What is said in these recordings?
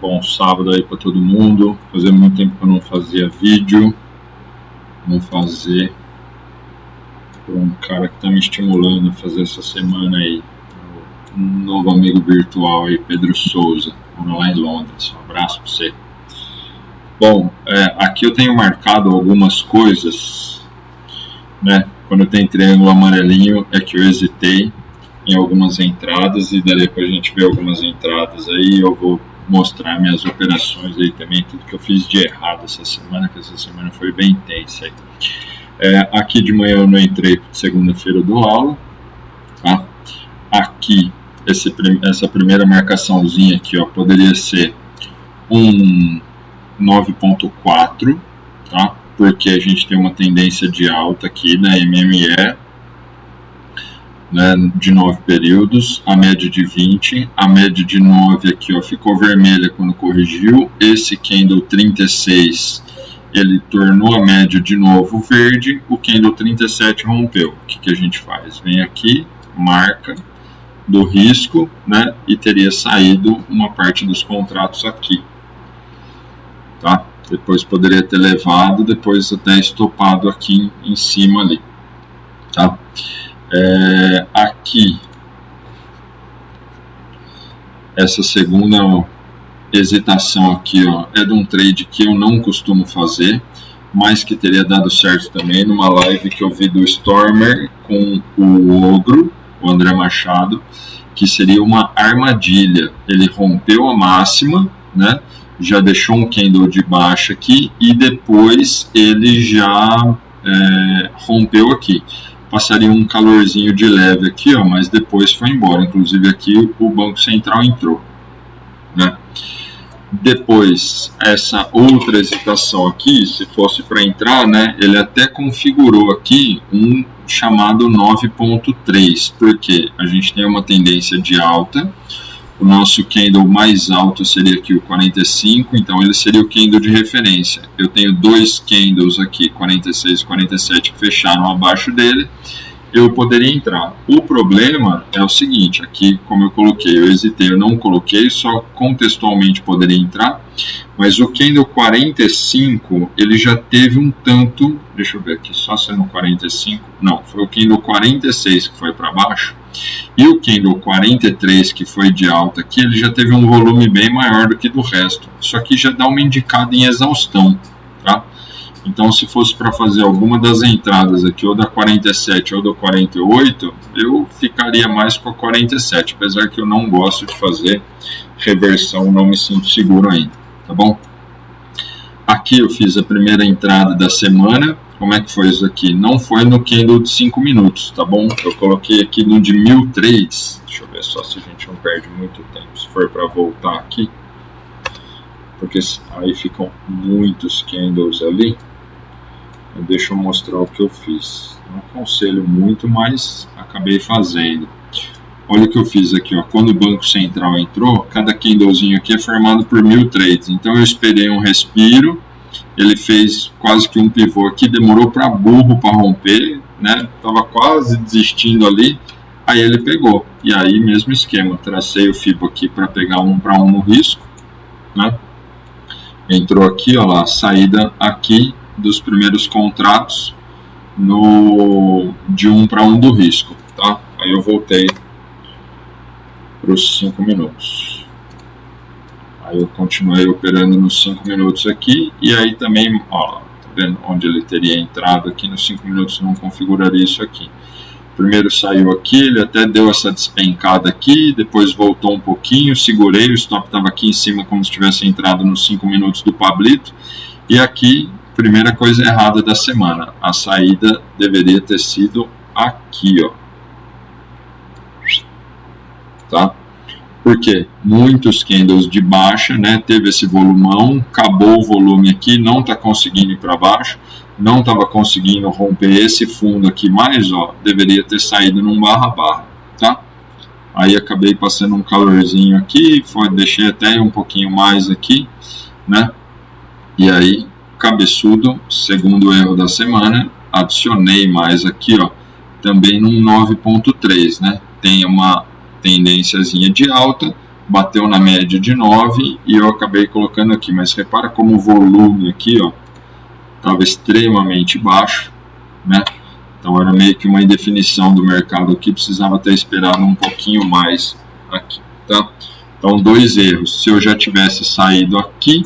Bom sábado aí para todo mundo. Fazia muito tempo que eu não fazia vídeo. Vamos fazer por um cara que está me estimulando a fazer essa semana aí. Um novo amigo virtual aí, Pedro Souza, mora lá em Londres. Um abraço para você. Bom, aqui eu tenho marcado algumas coisas, né? Quando tem triângulo amarelinho é que eu hesitei em algumas entradas e daí depois a gente vê algumas entradas aí eu vou mostrar minhas operações aí também, tudo que eu fiz de errado essa semana, que essa semana foi bem intensa aí. Aqui de manhã eu não entrei porque segunda-feira eu dou aula, tá? Aqui, essa primeira marcaçãozinha aqui, ó, poderia ser um 9.4, tá? Porque a gente tem uma tendência de alta aqui na MME, né, de 9 períodos, a média de 20, a média de 9 aqui, ó, ficou vermelha quando corrigiu, esse candle 36, ele tornou a média de novo verde, o candle 37 rompeu. O que a gente faz? Vem aqui, marca do risco, né, e teria saído uma parte dos contratos aqui, tá? Depois poderia ter levado, depois até estopado aqui em cima ali, tá? Aqui, essa segunda hesitação aqui, ó, é de um trade que eu não costumo fazer, mas que teria dado certo também numa live que eu vi do Stormer com o Ogro, o André Machado, que seria uma armadilha. Ele rompeu a máxima, né? Já deixou um candle de baixa aqui e depois ele já rompeu aqui. Passaria um calorzinho de leve aqui, ó, mas depois foi embora. Inclusive aqui o Banco Central entrou, né? Depois, essa outra hesitação aqui, se fosse para entrar, né, ele até configurou aqui um chamado 9.3, porque a gente tem uma tendência de alta. O nosso candle mais alto seria aqui o 45, então ele seria o candle de referência. Eu tenho dois candles aqui, 46 e 47, que fecharam abaixo dele. Eu poderia entrar. O problema é o seguinte, aqui como eu coloquei, eu hesitei, eu não coloquei, só contextualmente poderia entrar, mas o candle 45, ele já teve um tanto, deixa eu ver aqui, só sendo 45, não, foi o candle 46 que foi para baixo, e o candle 43 que foi de alta aqui, ele já teve um volume bem maior do que do resto, isso aqui já dá uma indicada em exaustão, tá? Então, se fosse para fazer alguma das entradas aqui, ou da 47 ou da 48, eu ficaria mais com a 47, apesar que eu não gosto de fazer reversão, não me sinto seguro ainda, tá bom? Aqui eu fiz a primeira entrada da semana. Como é que foi isso aqui? Não foi no candle de 5 minutos, tá bom? Eu coloquei aqui no de 1000 trades. Deixa eu ver só se a gente não perde muito tempo, se for para voltar aqui. Porque aí ficam muitos candles ali. Deixa eu mostrar o que eu fiz. Não aconselho muito, mas acabei fazendo. Olha o que eu fiz aqui, ó. Quando o Banco Central entrou, cada candlezinho aqui é formado por 1000 trades. Então eu esperei um respiro, ele fez quase que um pivô aqui, demorou para burro para romper, né? Tava quase desistindo ali, aí ele pegou. E aí mesmo esquema, tracei o FIBO aqui para pegar 1 para 1 no risco, né? Entrou aqui, ó lá, saída aqui dos primeiros contratos de 1 para 1 do risco, tá? Aí eu voltei para os 5 minutos. Aí eu continuei operando nos 5 minutos aqui e aí também, ó, tá vendo onde ele teria entrado aqui nos 5 minutos, não configuraria isso aqui. Primeiro saiu aqui, ele até deu essa despencada aqui, depois voltou um pouquinho, segurei, o stop estava aqui em cima como se tivesse entrado nos 5 minutos do Pablito. E aqui, primeira coisa errada da semana, a saída deveria ter sido aqui, ó. Tá? Porque muitos candles de baixa, né, teve esse volumão, acabou o volume aqui, não está conseguindo ir para baixo, não estava conseguindo romper esse fundo aqui mais, ó, deveria ter saído num barra-barra, tá? Aí acabei passando um calorzinho aqui, deixei até um pouquinho mais aqui, né? E aí, cabeçudo, segundo erro da semana, adicionei mais aqui, ó, também num 9.3, né? Tem uma tendênciazinha de alta, bateu na média de 9 e eu acabei colocando aqui, mas repara como o volume aqui, ó, estava extremamente baixo, né? Então era meio que uma indefinição do mercado aqui, precisava ter esperado um pouquinho mais aqui, tá? Então 2 erros, se eu já tivesse saído aqui,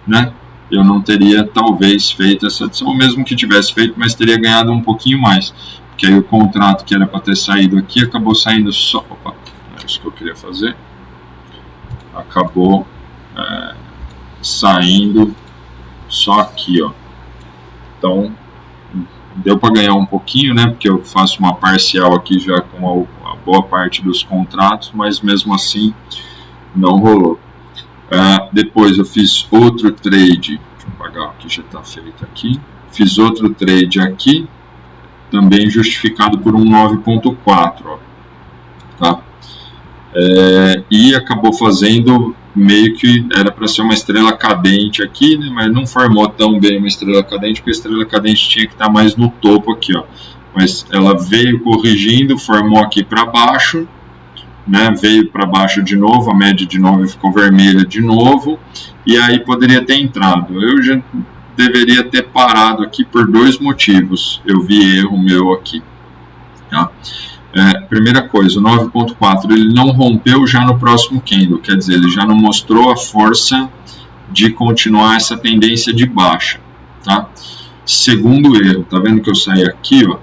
né, eu não teria talvez feito essa adição, mesmo que tivesse feito, mas teria ganhado um pouquinho mais, porque aí o contrato que era para ter saído aqui acabou saindo só, opa, é isso que eu queria fazer, acabou saindo só aqui, ó. Então deu para ganhar um pouquinho, né, porque eu faço uma parcial aqui já com a boa parte dos contratos, mas mesmo assim não rolou. Depois eu fiz outro trade, deixa eu apagar o que já está feito aqui, fiz outro trade aqui, também justificado por um 9.4, tá? E acabou fazendo meio que era para ser uma estrela cadente aqui, né, mas não formou tão bem uma estrela cadente, porque a estrela cadente tinha que estar mais no topo aqui, ó. Mas ela veio corrigindo, formou aqui para baixo, né, veio para baixo de novo, a média de 9 ficou vermelha de novo, e aí poderia ter entrado. Eu já deveria ter parado aqui por 2 motivos, eu vi erro meu aqui, tá? Primeira coisa, o 9.4 ele não rompeu já no próximo candle, quer dizer, ele já não mostrou a força de continuar essa tendência de baixa, tá? Segundo erro, tá vendo que eu saí aqui, ó,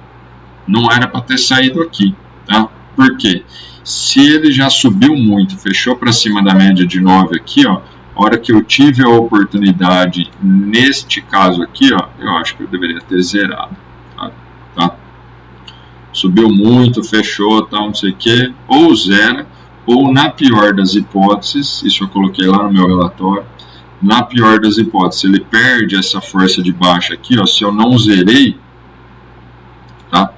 não era para ter saído aqui, tá? Por quê? Se ele já subiu muito, fechou para cima da média de 9 aqui, ó, a hora que eu tive a oportunidade, neste caso aqui, ó, eu acho que eu deveria ter zerado, tá? Subiu muito, fechou, tal, não sei o que, ou zera, ou na pior das hipóteses, isso eu coloquei lá no meu relatório, na pior das hipóteses, ele perde essa força de baixa aqui, ó, se eu não zerei, tá?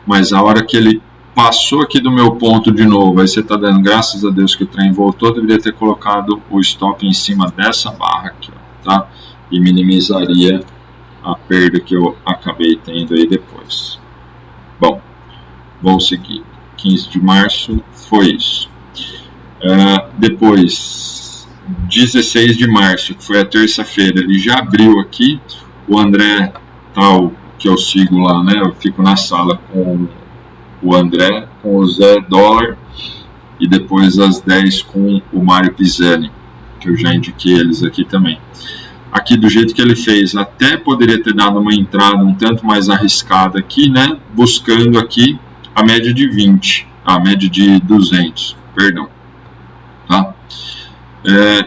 Mas a hora que ele passou aqui do meu ponto de novo, aí você está dando graças a Deus que o trem voltou, deveria ter colocado o stop em cima dessa barra aqui, ó, tá? E minimizaria a perda que eu acabei tendo aí depois. Bom, vamos seguir. 15 de março foi isso. Depois, 16 de março, que foi a terça-feira, ele já abriu aqui. O André, tal, que eu sigo lá, né? Eu fico na sala com o André, com o Zé Dólar, e depois às 10 com o Mário Pisani, que eu já indiquei eles aqui também. Aqui do jeito que ele fez, até poderia ter dado uma entrada um tanto mais arriscada aqui, né? Buscando aqui a média de 20, a média de 200, perdão, tá?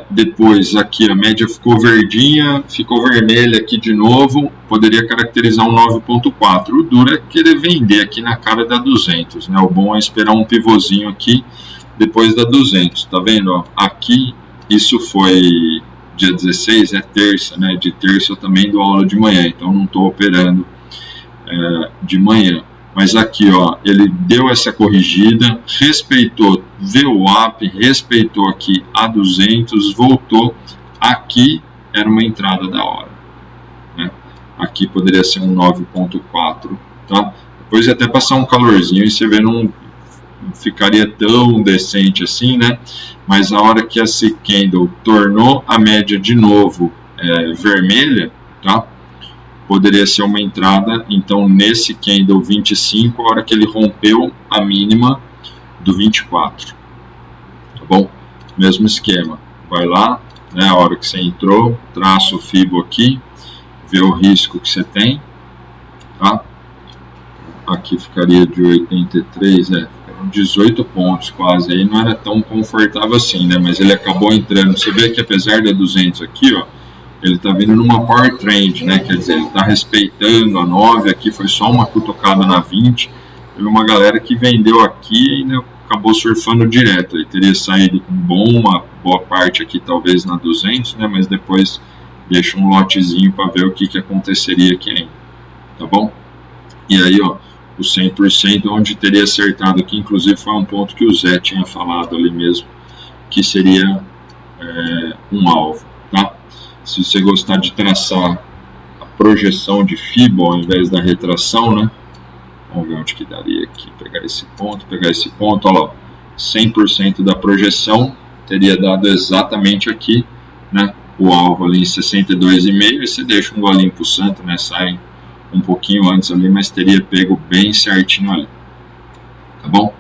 Depois aqui a média ficou verdinha, ficou vermelha aqui de novo, poderia caracterizar um 9.4. O duro é querer vender aqui na cara da 200, né? O bom é esperar um pivôzinho aqui depois da 200, tá vendo? Ó, aqui isso foi dia 16, é terça, né? De terça eu também dou aula de manhã, então não estou operando de manhã. Mas aqui, ó, ele deu essa corrigida, respeitou VWAP, respeitou aqui a 200, voltou. Aqui era uma entrada da hora, né? Aqui poderia ser um 9.4, tá? Depois até passar um calorzinho e você vê, não ficaria tão decente assim, né? Mas a hora que esse candle tornou a média de novo vermelha, tá? Poderia ser uma entrada, então nesse candle 25, a hora que ele rompeu a mínima do 24, tá bom? Mesmo esquema, vai lá, né, a hora que você entrou, traça o FIBO aqui, vê o risco que você tem, tá? Aqui ficaria de 83, 18 pontos quase, aí não era tão confortável assim, né, mas ele acabou entrando, você vê que apesar da 200 aqui, ó, ele está vindo numa power trend, né? Quer dizer, ele está respeitando a 9, aqui foi só uma cutucada na 20. Teve uma galera que vendeu aqui e, né, acabou surfando direto. Ele teria saído com uma boa parte aqui, talvez na 200, né? Mas depois deixa um lotezinho para ver o que aconteceria aqui ainda, tá bom? E aí, ó, o 100% onde teria acertado aqui, inclusive foi um ponto que o Zé tinha falado ali mesmo, que seria um alvo, tá? Se você gostar de traçar a projeção de FIBO ao invés da retração, né? Vamos ver onde que daria aqui. Pegar esse ponto, olha lá, 100% da projeção teria dado exatamente aqui, né, o alvo ali em 62,5, e você deixa um golinho pro santo, né, sai um pouquinho antes ali, mas teria pego bem certinho ali, tá bom?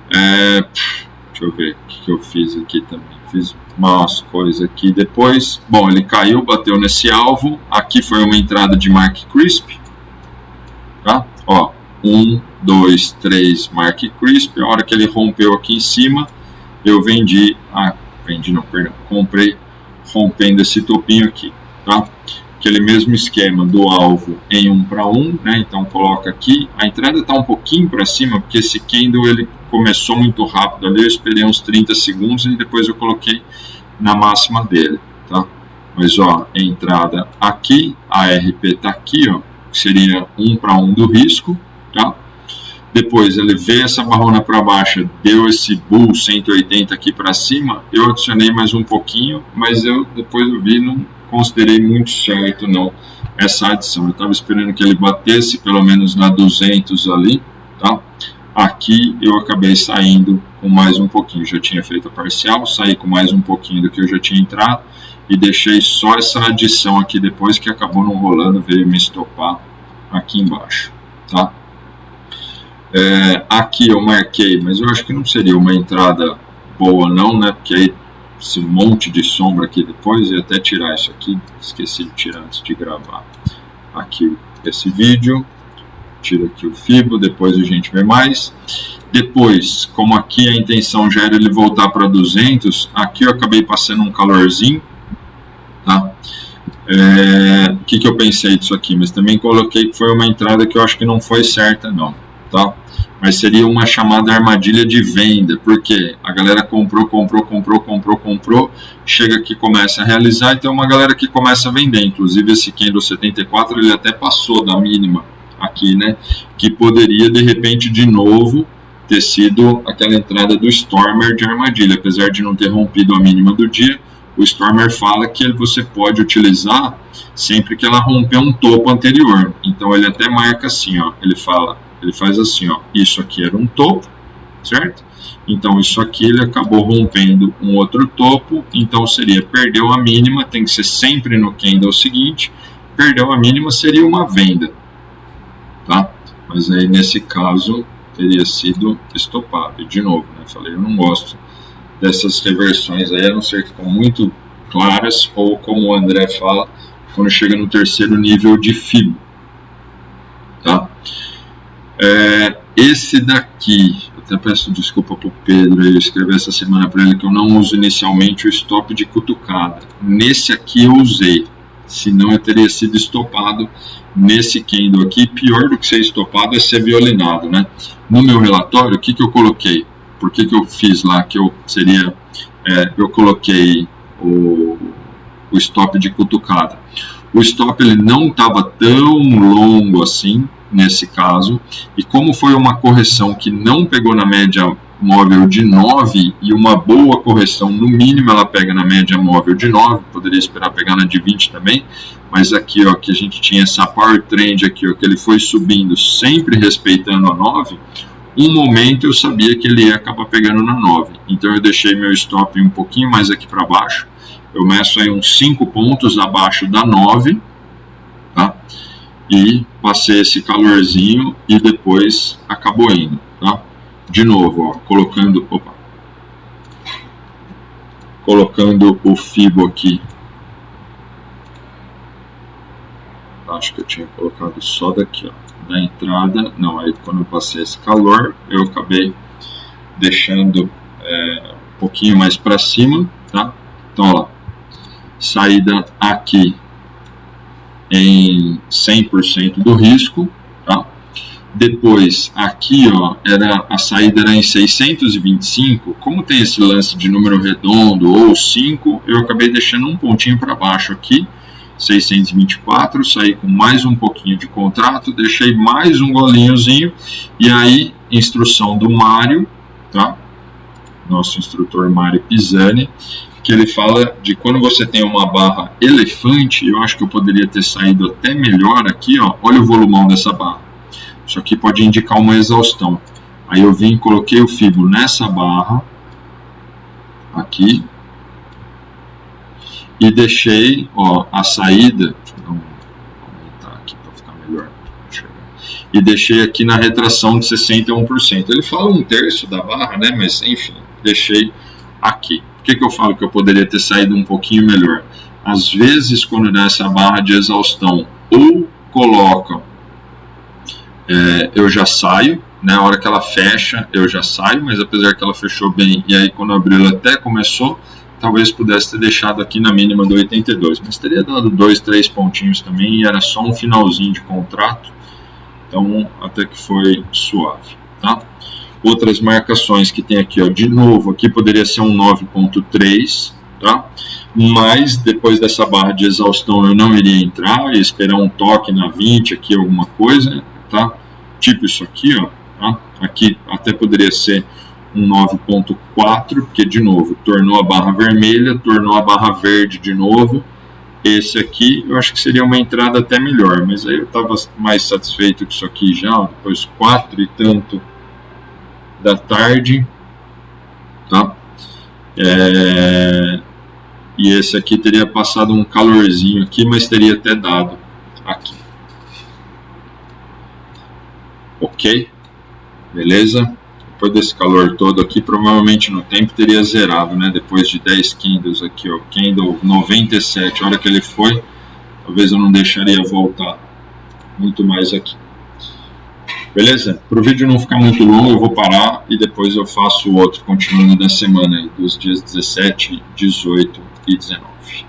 Deixa eu ver o que eu fiz aqui também. Fiz umas coisas aqui depois. Bom, ele caiu, bateu nesse alvo. Aqui foi uma entrada de Mark Crisp. Tá? Ó, 1, 2, 3, Mark Crisp. A hora que ele rompeu aqui em cima, eu vendi. Vendi não, perdão. Comprei rompendo esse topinho aqui. Tá? Aquele mesmo esquema do alvo em 1 para 1, né? Então coloca aqui. A entrada está um pouquinho para cima, porque esse candle ele começou muito rápido ali. Eu esperei uns 30 segundos e depois eu coloquei na máxima dele, tá? Mas ó, entrada aqui, a RP está aqui, ó, que seria 1 para 1 do risco, tá? Depois ele veio essa barrona para baixo, deu esse bull 180 aqui para cima. Eu adicionei mais um pouquinho, mas depois eu vi, não considerei muito certo não essa adição. Eu estava esperando que ele batesse pelo menos na 200 ali, tá? Aqui eu acabei saindo com mais um pouquinho, já tinha feito a parcial, saí com mais um pouquinho do que eu já tinha entrado e deixei só essa adição aqui depois, que acabou não rolando, veio me estopar aqui embaixo, tá? Aqui eu marquei, mas eu acho que não seria uma entrada boa não, né? Porque aí esse monte de sombra aqui depois, e até tirar isso aqui, esqueci de tirar antes de gravar aqui esse vídeo. Tira aqui o FIBO, depois a gente vê mais. Depois, como aqui a intenção já era ele voltar para 200, aqui eu acabei passando um calorzinho, tá? O que eu pensei disso aqui? Mas também coloquei que foi uma entrada que eu acho que não foi certa não, tá? Mas seria uma chamada armadilha de venda, porque a galera comprou, chega aqui, começa a realizar, e tem uma galera que começa a vender. Inclusive esse candle 74, ele até passou da mínima aqui, né, que poderia de repente de novo ter sido aquela entrada do Stormer de armadilha. Apesar de não ter rompido a mínima do dia, o Stormer fala que você pode utilizar sempre que ela romper um topo anterior. Então ele até marca assim, ó, ele faz assim, ó, isso aqui era um topo, certo? Então isso aqui ele acabou rompendo um outro topo, então seria, perdeu a mínima, tem que ser sempre no candle seguinte, perdeu a mínima seria uma venda, tá? Mas aí nesse caso teria sido estopado. E de novo, né, falei, eu não gosto dessas reversões aí, a não ser que estão muito claras, ou como o André fala, quando chega no terceiro nível de FIBO, tá? Esse daqui, eu até peço desculpa pro Pedro, eu escrevi essa semana para ele que eu não uso inicialmente o stop de cutucada. Nesse aqui eu usei, senão eu teria sido estopado nesse candle aqui. Pior do que ser estopado é ser violinado, né? No meu relatório, o que eu coloquei? Por que eu fiz lá que eu seria... eu coloquei o stop de cutucada. O stop ele não estava tão longo assim, nesse caso, e como foi uma correção que não pegou na média móvel de 9, e uma boa correção, no mínimo ela pega na média móvel de 9, poderia esperar pegar na de 20 também, mas aqui ó, que a gente tinha essa power trend aqui, ó, que ele foi subindo sempre respeitando a 9, um momento eu sabia que ele ia acabar pegando na 9, então eu deixei meu stop um pouquinho mais aqui para baixo, eu meço aí uns 5 pontos abaixo da 9, tá? E passei esse calorzinho e depois acabou indo, tá? De novo, ó, colocando o FIBO aqui. Acho que eu tinha colocado só daqui, ó, na entrada. Não, aí quando eu passei esse calor, eu acabei deixando um pouquinho mais para cima, tá? Então, ó lá, saída aqui em 100% do risco, tá? Depois aqui ó, a saída era em 625, como tem esse lance de número redondo ou 5, eu acabei deixando um pontinho para baixo aqui, 624, saí com mais um pouquinho de contrato, deixei mais um golinhozinho, e aí instrução do Mário, tá? Nosso instrutor Mário Pisani, que ele fala de quando você tem uma barra elefante, eu acho que eu poderia ter saído até melhor aqui, ó, olha o volumão dessa barra. Isso aqui pode indicar uma exaustão. Aí eu vim e coloquei o FIBO nessa barra, aqui, e deixei, ó, a saída, deixa eu aumentar aqui para ficar melhor, e deixei aqui na retração de 61%. Ele fala 1/3 da barra, né? Mas enfim, deixei aqui. Por que eu falo que eu poderia ter saído um pouquinho melhor? Às vezes, quando nessa barra de exaustão, ou coloca, eu já saio, né? A hora que ela fecha, eu já saio, mas apesar que ela fechou bem, e aí quando abriu ela até começou, talvez pudesse ter deixado aqui na mínima do 82, mas teria dado 2, 3 pontinhos também, e era só um finalzinho de contrato, então até que foi suave, tá? Outras marcações que tem aqui, ó, de novo, aqui poderia ser um 9.3, tá? Mas depois dessa barra de exaustão eu não iria entrar, ia esperar um toque na 20 aqui, alguma coisa, tá? Tipo isso aqui, ó, tá? Aqui até poderia ser um 9.4, porque de novo, tornou a barra vermelha, tornou a barra verde de novo. Esse aqui eu acho que seria uma entrada até melhor, mas aí eu estava mais satisfeito com isso aqui já, ó, depois 4 e tanto da tarde, tá? E esse aqui teria passado um calorzinho aqui, mas teria até dado aqui. Ok? Beleza? Depois desse calor todo aqui, provavelmente no tempo teria zerado, né? Depois de 10 candles aqui, ó. Candle 97, a hora que ele foi, talvez eu não deixaria voltar muito mais aqui. Beleza? Para o vídeo não ficar muito longo, eu vou parar e depois eu faço o outro, continuando da semana aí, dos dias 17, 18 e 19.